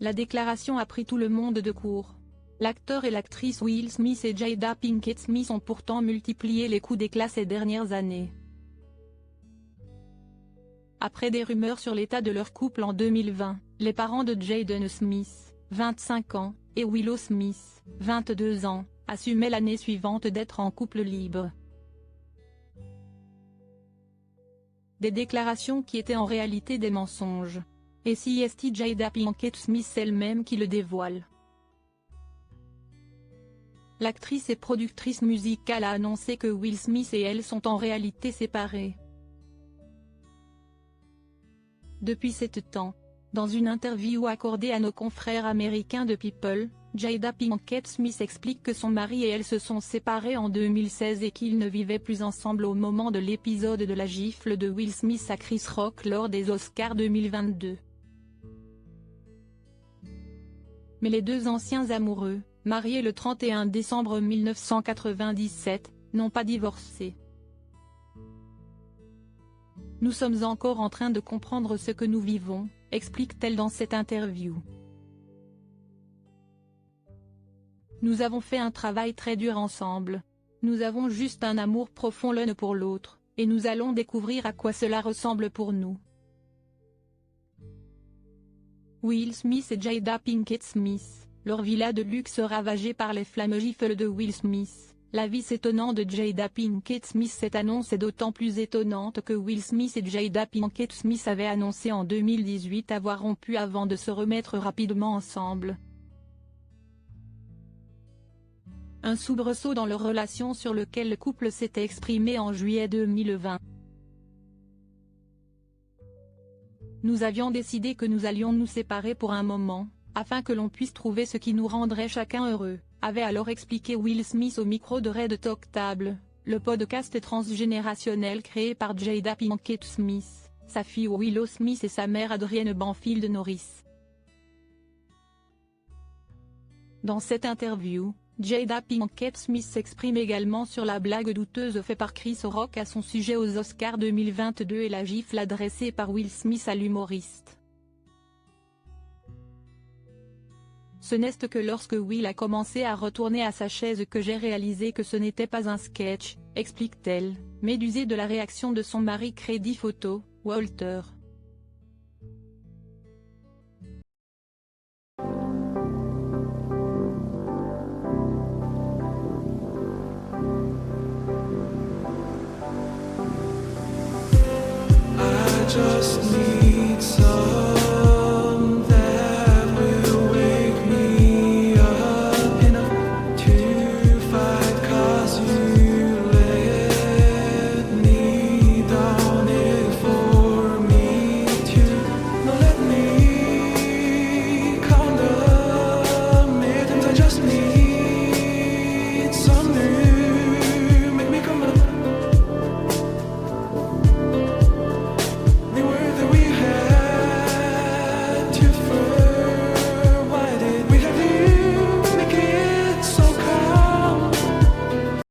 La déclaration a pris tout le monde de court. L'acteur et l'actrice Will Smith et Jada Pinkett Smith ont pourtant multiplié les coups d'éclat ces dernières années. Après des rumeurs sur l'état de leur couple en 2020, les parents de Jaden Smith, 25 ans, et Willow Smith, 22 ans, assumaient l'année suivante d'être en couple libre. Des déclarations qui étaient en réalité des mensonges. Et si est Jada Pinkett Smith elle-même qui le dévoile. L'actrice et productrice musicale a annoncé que Will Smith et elle sont en réalité séparés. Depuis cet temps, dans une interview accordée à nos confrères américains de People, Jada Pinkett Smith explique que son mari et elle se sont séparés en 2016 et qu'ils ne vivaient plus ensemble au moment de l'épisode de la gifle de Will Smith à Chris Rock lors des Oscars 2022. Mais les deux anciens amoureux, mariés le 31 décembre 1997, n'ont pas divorcé. Nous sommes encore en train de comprendre ce que nous vivons, explique-t-elle dans cette interview. Nous avons fait un travail très dur ensemble. Nous avons juste un amour profond l'un pour l'autre, et nous allons découvrir à quoi cela ressemble pour nous. Will Smith et Jada Pinkett Smith, leur villa de luxe ravagée par les flammes gifles de Will Smith. La vie étonnante de Jada Pinkett Smith. Cette annonce est d'autant plus étonnante que Will Smith et Jada Pinkett Smith avaient annoncé en 2018 avoir rompu avant de se remettre rapidement ensemble. Un soubresaut dans leur relation sur lequel le couple s'était exprimé en juillet 2020. Nous avions décidé que nous allions nous séparer pour un moment, afin que l'on puisse trouver ce qui nous rendrait chacun heureux, avait alors expliqué Will Smith au micro de Red Talk Table, le podcast transgénérationnel créé par Jada Pinkett Smith, sa fille Willow Smith et sa mère Adrienne Banfield Norris. Dans cette interview, Jada Pinkett Smith s'exprime également sur la blague douteuse faite par Chris Rock à son sujet aux Oscars 2022 et la gifle adressée par Will Smith à l'humoriste. Ce n'est que lorsque Will a commencé à retourner à sa chaise que j'ai réalisé que ce n'était pas un sketch, explique-t-elle, médusée de la réaction de son mari Crédit Photo, Walter. Just need